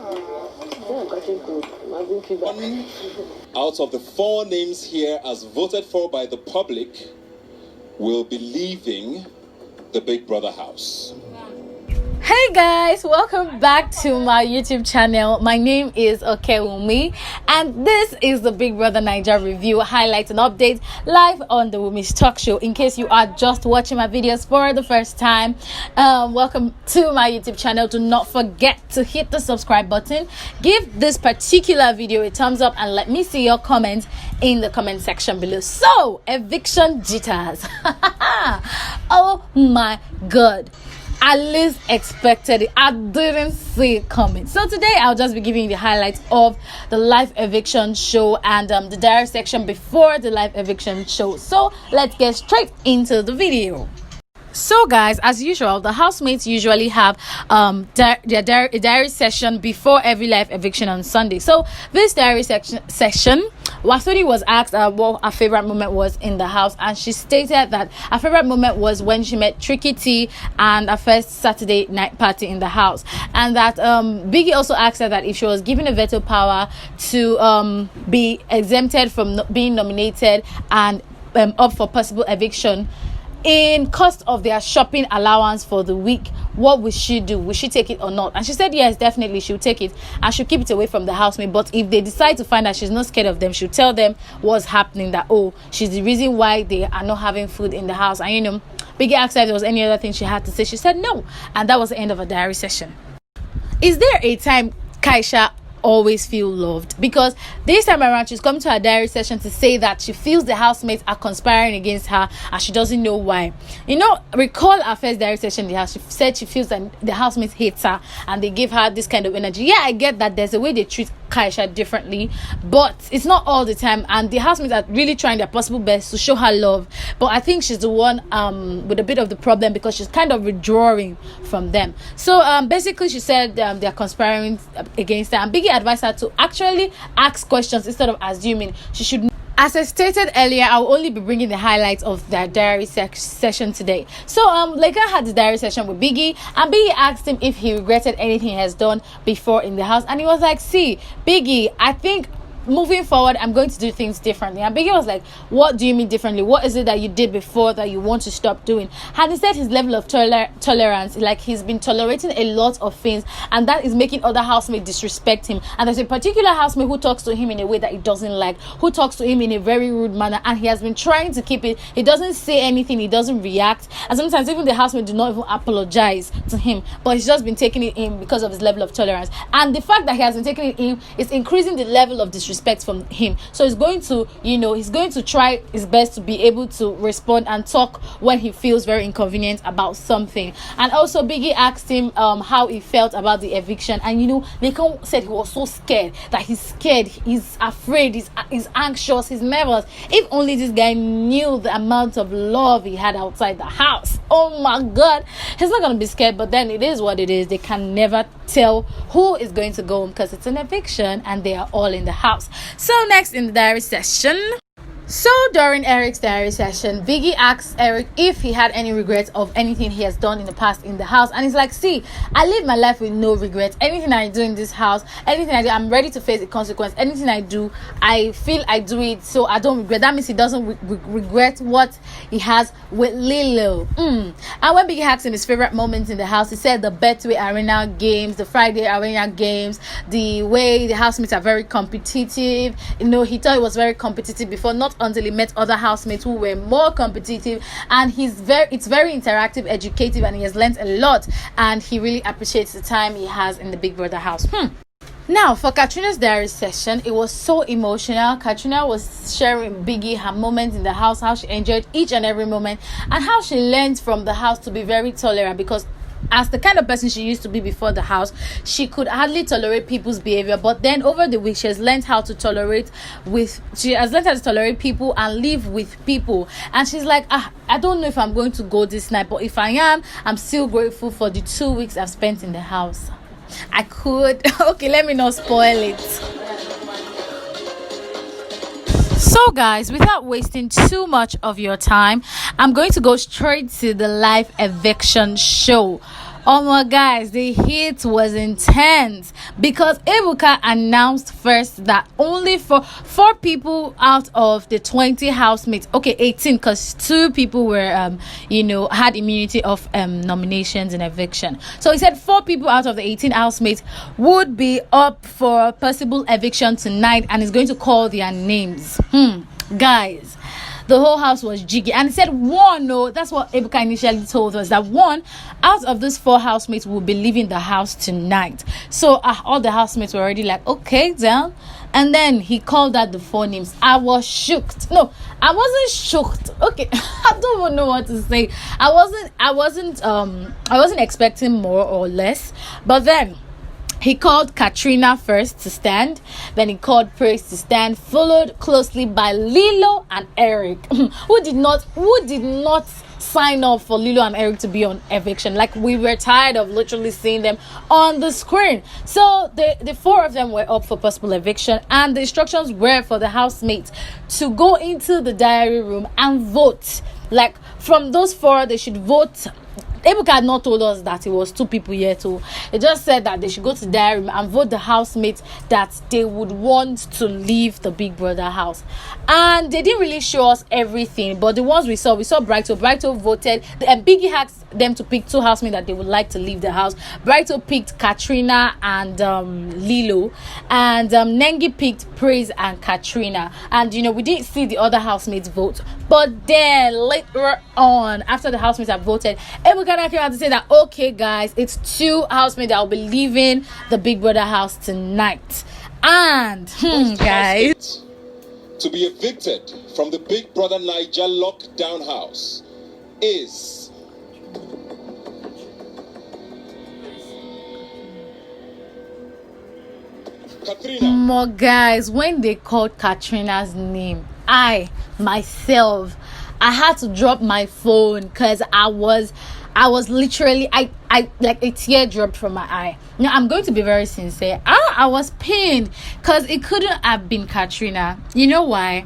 Out of the 4 names here as voted for by the public will be leaving the Big Brother house. Hey guys, welcome back to my YouTube channel. My name is KA3NA and this is the Big Brother Bbnaija review, highlights and updates live on the Women's Talk Show. In case you are just watching my videos for the first time, welcome to my YouTube channel. Do not forget to hit the subscribe button, give this particular video a thumbs up, and let me see your comments in the comment section below. So, eviction jitters. Oh my god, I least expected it. I didn't see it coming. So today I'll just be giving you the highlights of the live eviction show and the diary section before the live eviction show. So let's get straight into the video. So guys, as usual, the housemates usually have their diary session before every live eviction on Sunday. So this diary session, Wasudi was asked what her favorite moment was in the house, and she stated that her favorite moment was when she met Tricky T and her first Saturday night party in the house, and that Biggie also asked her that if she was given a veto power to be exempted from being nominated and up for possible eviction in cost of their shopping allowance for the week, what would she do? Would she take it or not? And she said yes, definitely she'll take it and she'll keep it away from the housemate. But if they decide to find that she's not scared of them, she'll tell them what's happening, that oh, she's the reason why they are not having food in the house. And you know, Biggie asked her if there was any other thing she had to say. She said no, and that was the end of a diary session. Is there a time Kaisha always feel loved? Because this time around she's come to her diary session to say that she feels the housemates are conspiring against her and she doesn't know why. You know, recall our first diary session in the house, she said she feels that the housemates hate her and they give her this kind of energy. Yeah, I get that there's a way they treat Kaisha differently, but it's not all the time, and the housemates are really trying their possible best to show her love. But I think she's the one with a bit of the problem because she's kind of withdrawing from them. So basically she said they're conspiring against her, and Biggie advised her to actually ask questions instead of assuming. She should. As I stated earlier, I'll only be bringing the highlights of their diary session today. So Leka had the diary session with Biggie, and Biggie asked him if he regretted anything he has done before in the house, and he was like, see Biggie, I think moving forward I'm going to do things differently. And Biggie was like, what do you mean differently? What is it that you did before that you want to stop doing? And he said his level of tolerance, like he's been tolerating a lot of things, and that is making other housemates disrespect him. And there's a particular housemate who talks to him in a way that he doesn't like, who talks to him in a very rude manner, and he has been trying to keep it. He doesn't say anything, he doesn't react, and sometimes even the housemates do not even apologize to him, but he's just been taking it in because of his level of tolerance. And the fact that he has been taking it in is increasing the level of disrespect from him. So he's going to, you know, he's going to try his best to be able to respond and talk when he feels very inconvenient about something. And also Biggie asked him how he felt about the eviction, and you know, Lekon said he was so scared, that he's scared, he's afraid, he's anxious, he's nervous. If only this guy knew the amount of love he had outside the house. Oh my god, he's not gonna be scared. But then it is what it is. They can never tell who is going to go home because it's an eviction and they are all in the house. So next in the diary session, so during Eric's diary session, Biggie asked Eric if he had any regrets of anything he has done in the past in the house, and he's like, see, I live my life with no regrets. Anything I do in this house, anything I do, I'm ready to face the consequence. Anything I do, I feel I do it, so I don't regret. That means he doesn't regret what he has with Lilo. And when Biggie asked him his favorite moments in the house, he said the Betway Arena games, the Friday Arena games, the way the housemates are very competitive. You know, he thought it was very competitive before, not until he met other housemates who were more competitive, and it's very interactive, educative, and he has learned a lot, and he really appreciates the time he has in the Big Brother house. Now for KA3NA's diary session, it was so emotional. KA3NA was sharing Biggie her moments in the house, how she enjoyed each and every moment, and how she learned from the house to be very tolerant, because as the kind of person she used to be before the house, she could hardly tolerate people's behavior. But then over the week, she has learned how to tolerate people and live with people. And she's like, I don't know if I'm going to go this night, but if I am, I'm still grateful for the 2 weeks I've spent in the house. I could okay, let me not spoil it. So guys, without wasting too much of your time, I'm going to go straight to the live eviction show. Oh my guys, the heat was intense because Ebuka announced first that only for 4 people out of the 20 housemates, okay, 18, because 2 people were had immunity of nominations and eviction. So he said 4 people out of the 18 housemates would be up for possible eviction tonight, and he's going to call their names. Guys, the whole house was jiggy, and he said one. No, that's what Ebuka initially told us, that 1 out of those 4 housemates will be leaving the house tonight. So all the housemates were already like, okay, down. And then he called out the 4 names. I was shocked. No, I wasn't shocked. Okay, I don't even know what to say. I wasn't expecting more or less, but then he called KA3NA first to stand, then he called Praise to stand, followed closely by Lilo and Eric, who did not sign up for Lilo and Eric to be on eviction. Like, we were tired of literally seeing them on the screen. So the 4 of them were up for possible eviction, and the instructions were for the housemates to go into the diary room and vote. Like, from those 4, they should vote. Ebuka had not told us that it was 2 people here too. He just said that they should go to the diary room and vote the housemates that they would want to leave the Big Brother house. And they didn't really show us everything, but the ones we saw Brighto. Brighto voted, and Biggie asked them to pick 2 housemates that they would like to leave the house. Brighto picked KA3NA and Lilo, and Nengi picked Praise and KA3NA. And we didn't see the other housemates vote, but then later on, after the housemates have voted, Ebuka came out to say that, okay guys, it's 2 housemates that will be leaving the Big Brother house tonight. And guys, to be evicted from the Big Brother Bbnaija lockdown house is KA3NA. More guys, when they called KA3NA's name, I myself had to drop my phone because I was literally I like a tear dropped from my eye. Now, I'm going to be very sincere. I was pained because it couldn't have been KA3NA. You know why?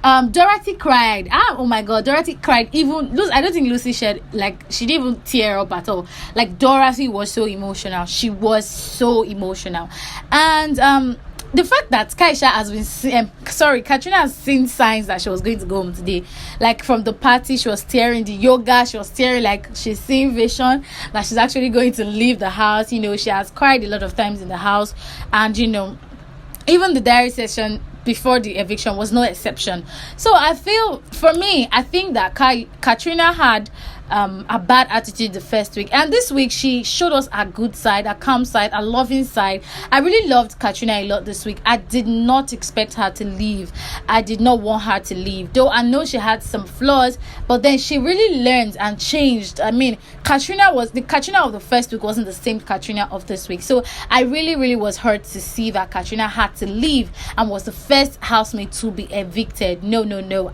Dorothy cried. Oh my god, Dorothy cried. Even I don't think Lucy shed, like, she didn't even tear up at all. Like, Dorothy was so emotional. She was so emotional. And the fact that KA3NA has seen signs that she was going to go home today. Like, from the party, she was tearing, the yoga, she was tearing, like she's seeing vision that she's actually going to leave the house. She has cried a lot of times in the house, and even the diary session before the eviction was no exception. So I think that KA3NA had a bad attitude the first week, and this week she showed us a good side, a calm side, a loving side. I really loved KA3NA a lot this week. I did not expect her to leave. I did not want her to leave, though I know she had some flaws, but then she really learned and changed. I mean, KA3NA of the first week wasn't the same KA3NA of this week. So I really was hurt to see that KA3NA had to leave and was the first housemate to be evicted. No,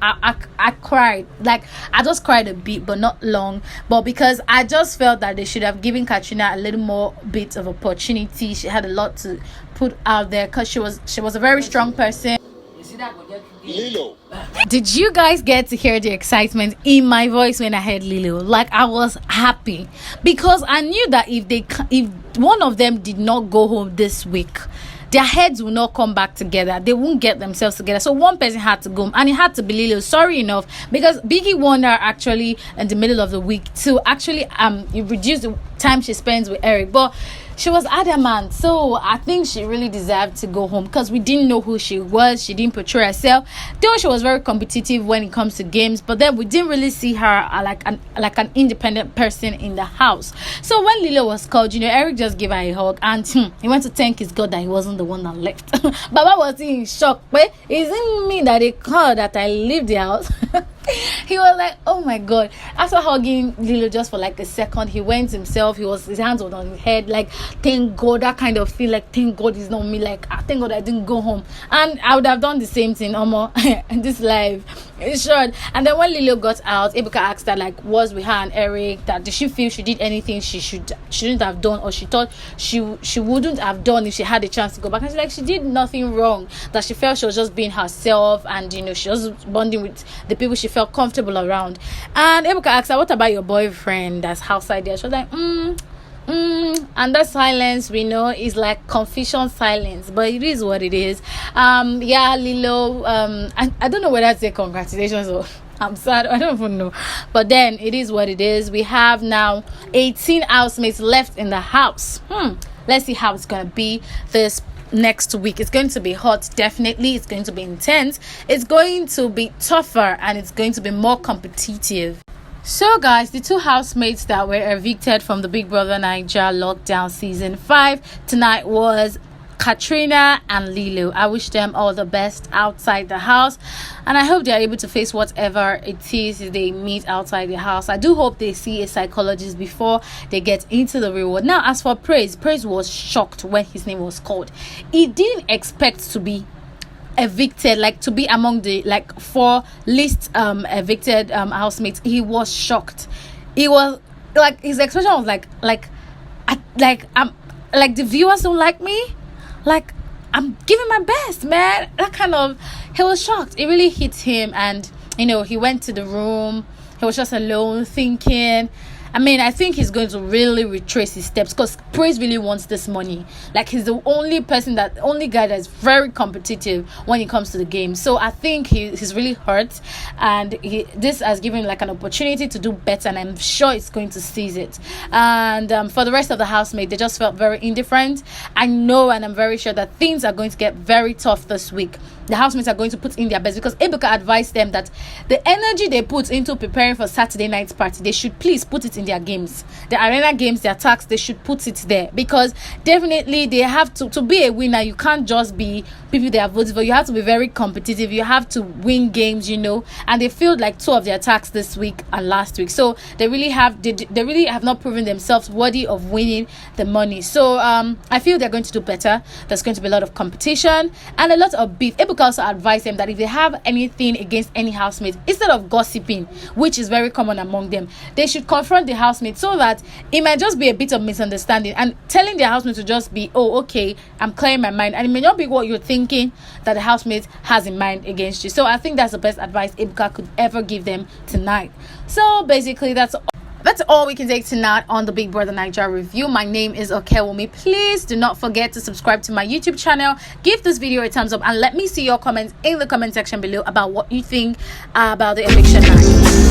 I cried. Like, I just cried a bit, but not long. But because I just felt that they should have given KA3NA a little more bit of opportunity. She had a lot to put out there because she was a very strong person. Lilo. Did you guys get to hear the excitement in my voice when I heard Lilo? Like, I was happy because I knew that if one of them did not go home this week, their heads will not come back together. They won't get themselves together. So one person had to go, and it had to be Lilo. Sorry enough, because Biggie warned her actually in the middle of the week to actually reduce the time she spends with Eric, but she was adamant. So I think she really deserved to go home because we didn't know who she was. She didn't portray herself, though she was very competitive when it comes to games, but then we didn't really see her like an independent person in the house. So when Lilo was called, Eric just gave her a hug, and he went to thank his God that he wasn't the one that left. Baba was in shock. But isn't me that they called that I leave the house? He was like, oh my god. After hugging Lilo just for like a second, he went himself. His hands were on his head, like, thank God. That kind of feel like, thank God it's not me. Like, thank God I didn't go home. And I would have done the same thing in this life. It's short. And then when Lilo got out, Ebuka asked her, like, was with her and Eric, that did she feel she did anything she shouldn't have done, or she thought she wouldn't have done if she had a chance to go back. And she's like, she did nothing wrong, that she felt she was just being herself, and she was bonding with the people she felt comfortable around. And Ebuka asked her, what about your boyfriend that's outside there? She was like, And that silence, we know, is like confusion silence, but it is what it is. Yeah, Lilo, I don't know whether to say congratulations or I'm sad, I don't even know, but then it is what it is. We have now 18 housemates left in the house. Let's see how it's gonna be this next week. It's going to be hot, definitely. It's going to be intense, it's going to be tougher, and it's going to be more competitive. So guys, the two housemates that were evicted from the Big Brother Naija lockdown season 5 tonight was KA3NA and Lilo. I wish them all the best outside the house, and I hope they are able to face whatever it is they meet outside the house. I do hope they see a psychologist before they get into the real world. Now, as for Praise was shocked when his name was called. He didn't expect to be evicted, like to be among the like 4 least evicted housemates. He was shocked. He was like, his expression was like I'm like, the viewers don't like me, like I'm giving my best, man. That kind of, he was shocked. It really hit him, and he went to the room. He was just alone thinking. I mean, I think he's going to really retrace his steps, because Praise really wants this money. Like, he's the only guy that's very competitive when it comes to the game. So I think he's really hurt, and this has given him like an opportunity to do better, and I'm sure he's going to seize it. And for the rest of the housemates, they just felt very indifferent. I know, and I'm very sure that things are going to get very tough this week. The housemates are going to put in their best, because Ebuka advised them that the energy they put into preparing for Saturday night's party, they should please put it in their games, the arena games, their attacks. They should put it there, because definitely they have to be a winner. You can't just be people they are voting for. You have to be very competitive. You have to win games, and they failed like 2 of their attacks this week and last week. So they really have not proven themselves worthy of winning the money. So I feel they're going to do better. There's going to be a lot of competition and a lot of beef. Ebuka also advised them that if they have anything against any housemate, instead of gossiping, which is very common among them, they should confront the housemate, so that it might just be a bit of misunderstanding, and telling their housemate to just be, oh, okay, I'm clearing my mind, and it may not be what you're thinking that the housemate has in mind against you. So I think that's the best advice Ebuka could ever give them tonight. So basically, that's all we can take tonight on the Big Brother Naija review. My name is Okewumi. Please do not forget to subscribe to my YouTube channel. Give this video a thumbs up, and let me see your comments in the comment section below about what you think about the eviction night.